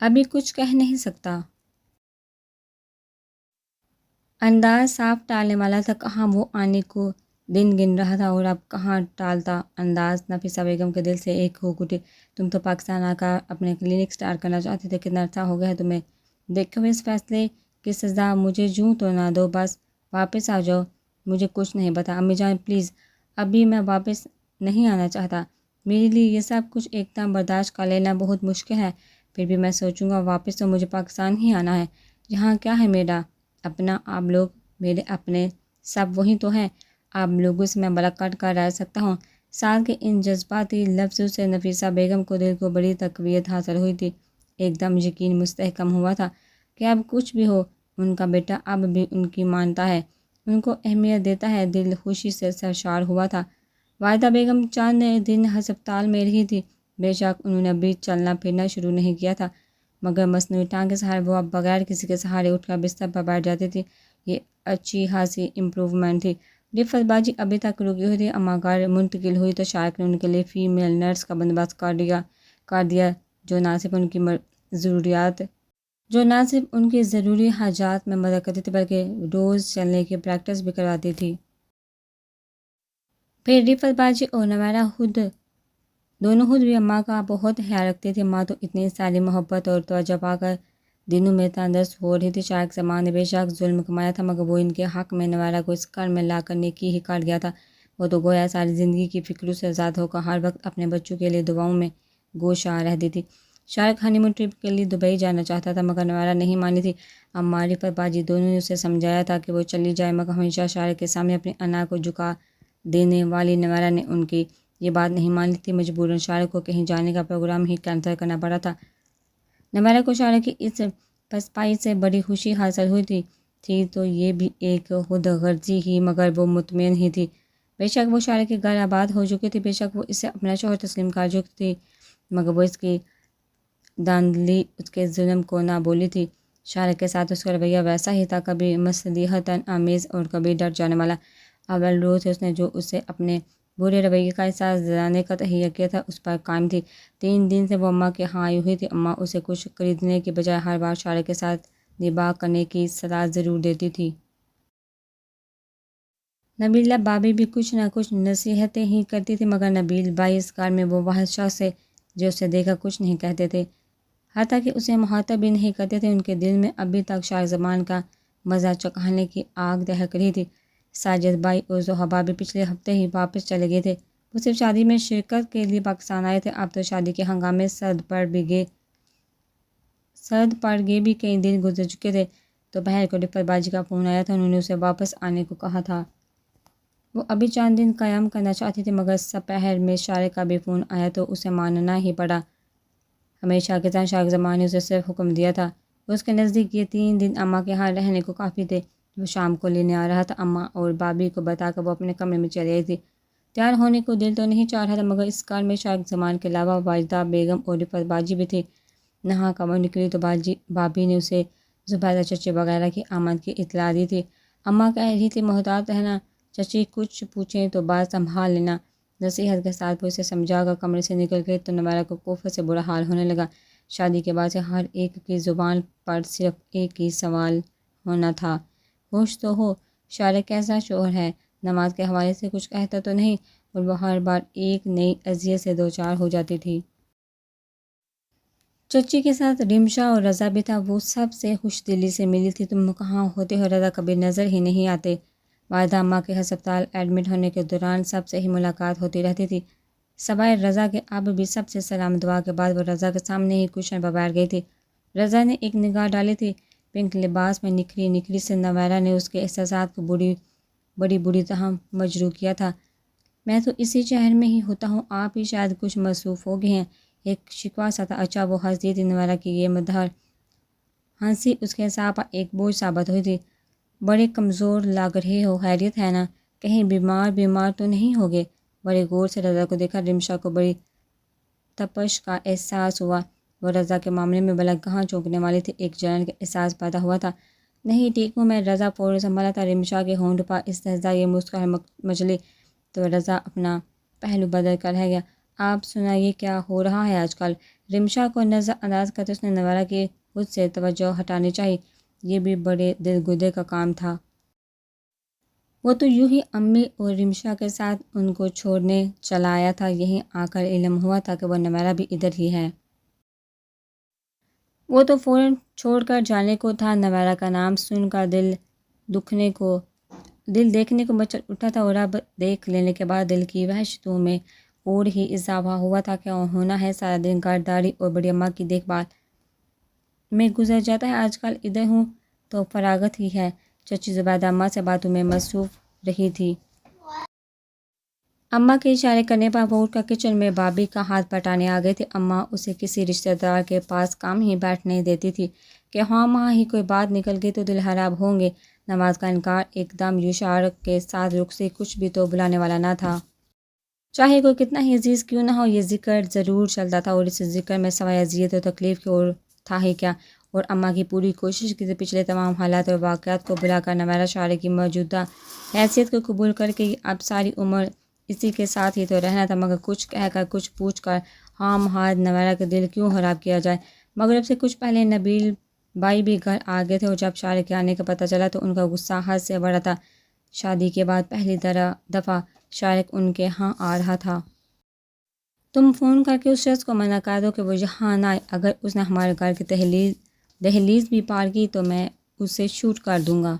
ابھی کچھ کہہ نہیں سکتا۔ انداز صاف ٹالنے والا تھا۔ کہاں وہ آنے کو دن گن رہا تھا اور اب کہاں ٹالتا انداز۔ نفیسہ بیگم کے دل سے ایک ہوک اٹھی۔ تم تو پاکستان آ کر اپنے کلینک سٹارٹ کرنا چاہتے تھے، کتنا عرصہ ہو گیا ہے تمہیں؟ دیکھو اس فیصلے کی سزا مجھے یوں تو نہ دو، بس واپس آ جاؤ، مجھے کچھ نہیں پتا۔ امی جان پلیز، ابھی میں واپس نہیں آنا چاہتا۔ میرے لیے یہ سب کچھ ایک دم برداشت کر لینا بہت مشکل ہے، پھر بھی میں سوچوں گا واپس تو مجھے پاکستان ہی آنا ہے۔ یہاں کیا ہے میرا اپنا؟ آپ لوگ میرے اپنے سب وہی تو ہیں، آپ لوگوں سے میں بلک کٹ کر رہ سکتا ہوں۔ سعد کے ان جذباتی لفظوں سے نفیسہ بیگم کو دل کو بڑی تقویت حاصل ہوئی تھی۔ ایک دم یقین مستحکم ہوا تھا کہ اب کچھ بھی ہو ان کا بیٹا اب بھی ان کی مانتا ہے، ان کو اہمیت دیتا ہے۔ دل خوشی سے سرشار ہوا تھا۔ والدہ بیگم چند دن ہسپتال میں رہی تھی۔ بے شک انہوں نے ابھی چلنا پھرنا شروع نہیں کیا تھا، مگر مصنوعی ٹانگ کے سہارے وہ اب بغیر کسی کے سہارے اٹھ کر بستر پر بیٹھ جاتی تھی۔ یہ اچھی خاصی امپروومنٹ تھی۔ رفت بازی ابھی تک رکی ہوئی تھی۔ اماں گھر منتقل ہوئی تو شارق نے ان کے لیے فیمیل نرس کا بندوبست کر دیا جو نہ صرف ان کی ضروری حاجات میں مدد کرتی تھی بلکہ روز چلنے کی پریکٹس بھی کرواتی تھی۔ پھر رفت باجی اور نویرہ دونوں خود بھی اماں کا بہت خیال رکھتے تھے۔ اماں تو اتنی ساری محبت اور توجہ پا کر دنوں میں تندرست ہو رہی تھی۔ شارق سے ماں نے بے شک ظلم کمایا تھا، مگر وہ ان کے حق میں نویرہ کو اس گھر میں لا کر نیکی ہی کاٹ گیا تھا۔ وہ تو گویا ساری زندگی کی فکروں سے آزاد ہو کر ہر وقت اپنے بچوں کے لیے دعاؤں میں گوشہ رہتی تھی۔ شارق ہنی مون ٹرپ کے لیے دبئی جانا چاہتا تھا، مگر نویرہ نہیں مانی تھی۔ اماں، رفت باجی دونوں نے اسے سمجھایا تھا کہ وہ چلی جائے، مگر ہمیشہ شارق کے سامنے اپنی انا کو جھکا دینے والی نویرہ نے ان کی یہ بات نہیں مانی تھی۔ مجبوراً شارق کو کہیں جانے کا پروگرام ہی کینسل کرنا پڑا تھا۔ نویرہ کو شارق کی اس پسپائی سے بڑی خوشی حاصل ہوئی تھی تو یہ بھی ایک خود غرضی ہی، مگر وہ مطمئن ہی تھی۔ بے شک وہ شارق کے گھر آباد ہو چکی تھی، بے شک وہ اسے اپنا شوہر تسلیم کر چکی تھی، مگر وہ اس کی دھاندلی اس کے ظلم کو نہ بولی تھی۔ شارق کے ساتھ اس کا رویہ ویسا ہی تھا، کبھی مصلحتاً آمیز اور کبھی ڈر جانے والا۔ اول روز سے اس نے جو اسے اپنے برے رویے کا احساس دلانے کا تہیہ کیا تھا اس پر قائم تھی۔ 3 دن سے وہ اماں کے ہاں آئی ہوئی تھی۔ اماں اسے کچھ خریدنے کے بجائے ہر بار شارق کے ساتھ نباہ کرنے کی صلاح ضرور دیتی تھی۔ نبیلہ بھابھی بھی کچھ نہ کچھ نصیحتیں ہی کرتی تھی، مگر نبیل بھائی اس گھر میں وہ واحد شخص تھے جو اسے دیکھ کر کچھ نہیں کہتے تھے، حتیٰ کہ اسے مخاطب بھی نہیں کرتے تھے۔ ان کے دل میں ابھی تک شارق زمان کا مزہ چکھانے کی آگ دہک رہی تھی۔ ساجد بھائی اور زہا بھابھی پچھلے ہفتے ہی واپس چلے گئے تھے۔ وہ صرف شادی میں شرکت کے لیے پاکستان آئے تھے۔ اب تو شادی کے ہنگامے سرد پڑ گئے بھی کئی دن گزر چکے تھے۔ دوپہر کو رفت باجی کا فون آیا تھا، انہوں نے اسے واپس آنے کو کہا تھا۔ وہ ابھی چند دن قیام کرنا چاہتی تھی، مگر دوپہر میں شارق کا بھی فون آیا تو اسے ماننا ہی پڑا۔ ہمیشہ کے طرح شارق زمان نے اسے صرف حکم دیا تھا۔ اس کے نزدیک یہ 3 دن اماں کے ہاں رہنے کو کافی تھے۔ وہ شام کو لینے آ رہا تھا۔ اماں اور بھابھی کو بتا کر وہ اپنے کمرے میں چلی آئی تھی۔ تیار ہونے کو دل تو نہیں چاہ رہا تھا، مگر اس گھر میں شارق زمان کے علاوہ واجدہ بیگم اور رفت باجی بھی تھی۔ نہا کر وہ نکلی تو بھابھی نے اسے زبیدہ چچی وغیرہ کی آمد کی اطلاع دی تھی۔ اماں کہہ رہی تھی محتاط رہنا، چچی کچھ پوچھیں تو بات سنبھال لینا۔ نصیحت کے ساتھ وہ اسے سمجھا کر کمرے سے نکل گئی تو نویرہ کو کوفت سے برا حال ہونے لگا۔ شادی کے بعد سے ہر ایک کی زبان پر صرف ایک ہی سوال ہونا تھا، خوش تو ہو؟ شارق کیسا شوہر ہے؟ نماز کے حوالے سے کچھ کہتا تو نہیں؟ اور وہ ہر بار ایک نئی اذیت سے دوچار ہو جاتی تھی۔ چچی کے ساتھ رمشا اور رضا بھی تھا۔ وہ سب سے خوش دلی سے ملی تھی۔ تم کہاں ہوتے ہو رضا؟ کبھی نظر ہی نہیں آتے۔ والدہ اماں کے ہسپتال ایڈمٹ ہونے کے دوران سب سے ہی ملاقات ہوتی رہتی تھی، سوائے رضا کے۔ اب بھی سب سے سلام دعا کے بعد وہ رضا کے سامنے ہی کشن پر بیٹھ گئی تھی۔ رضا نے ایک نگاہ ڈالی تھی۔ پنک لباس میں نکھری سے نویرہ نے اس کے احساسات کو بڑی طرح مجروح کیا تھا۔ میں تو اسی شہر میں ہی ہوتا ہوں، آپ ہی شاید کچھ مصروف ہو گئے ہیں۔ ایک شکوہ سا تھا۔ اچھا، وہ ہنس دی تھی۔ نویرہ کی یہ مدھر ہنسی اس کے اعصاب پر ایک بوجھ ثابت ہوئی تھی۔ بڑے کمزور لگ رہے ہو، خیریت ہے نا؟ کہیں بیمار تو نہیں ہو گئے؟ بڑے غور سے رضا کو دیکھا۔ رمشا کو بڑی تپش کا احساس ہوا۔ وہ رضا کے معاملے میں بھلا کہاں چونکنے والی تھی؟ ایک جلن کا احساس پیدا ہوا تھا۔ نہیں، ٹھیک ہوں میں۔ رضا فوراً سنبھالا تھا۔ رمشا کے ہونٹ پر استہزائی مسکراہٹ مچلی تو رضا اپنا پہلو بدل کر رہ گیا۔ آپ سنائیے، کیا ہو رہا ہے آج کل؟ رمشا کو نظر انداز کرتے اس نے نویرہ کی خود سے توجہ ہٹانی چاہی۔ یہ بھی بڑے دلگردے کا کام تھا۔ وہ تو یوں ہی امی اور رمشا کے ساتھ ان کو چھوڑنے چلا آیا تھا۔ یہیں آ کر علم ہوا تھا کہ وہ نویرہ بھی ادھر ہی ہے۔ وہ تو فوراً چھوڑ کر جانے کو تھا۔ نویرہ کا نام سن کر دل دیکھنے کو مچل اٹھا تھا، اور اب دیکھ لینے کے بعد دل کی وحشتوں میں اور ہی اضافہ ہوا تھا۔ کیا ہونا ہے؟ سارا دن گھرداری اور بڑی اماں کی دیکھ بھال میں گزر جاتا ہے۔ آج کل ادھر ہوں تو فراغت ہی ہے۔ چچی زبیدہ اماں سے باتوں میں مصروف رہی تھی۔ اماں کے اشارے کرنے پر وہ اٹھ کر کچن میں بھابھی کا ہاتھ بٹانے آ گئی تھی۔ اماں اسے کسی رشتہ دار کے پاس کم ہی بیٹھنے دیتی تھی۔ کہ ہاں ماں ہی کوئی بات نکل گئی تو دل خراب ہوں گے۔ نواز کا انکار ایک دم یشار کے ساتھ رخ سے کچھ بھی تو بلانے والا نہ تھا۔ چاہے کوئی کتنا ہی عزیز کیوں نہ ہو، یہ ذکر ضرور چلتا تھا، اور اس ذکر میں سوائے اذیت و تکلیف کی اور تھا ہی کیا۔ اور اماں کی پوری کوشش کی پچھلے تمام حالات اور واقعات کو بلا کر نویرہ شارق کی موجودہ حیثیت کو قبول کر کے اب ساری عمر اسی کے ساتھ ہی تو رہنا تھا، مگر کچھ کہہ کر کچھ پوچھ کر ہاں محاد نویرہ کا دل کیوں خراب کیا جائے۔ مغرب سے کچھ پہلے نبیل بھائی بھی گھر آ گئے تھے، اور جب شارق کے آنے کا پتہ چلا تو ان کا غصہ حد سے بڑا تھا۔ شادی کے بعد پہلی دفعہ شارق ان کے ہاں آ رہا تھا۔ تم فون کر کے اس شخص کو منع کر دو کہ وہ یہاں نہ آئے، اگر اس نے ہمارے گھر کی دہلیز بھی پار کی تو میں اسے شوٹ کر دوں گا۔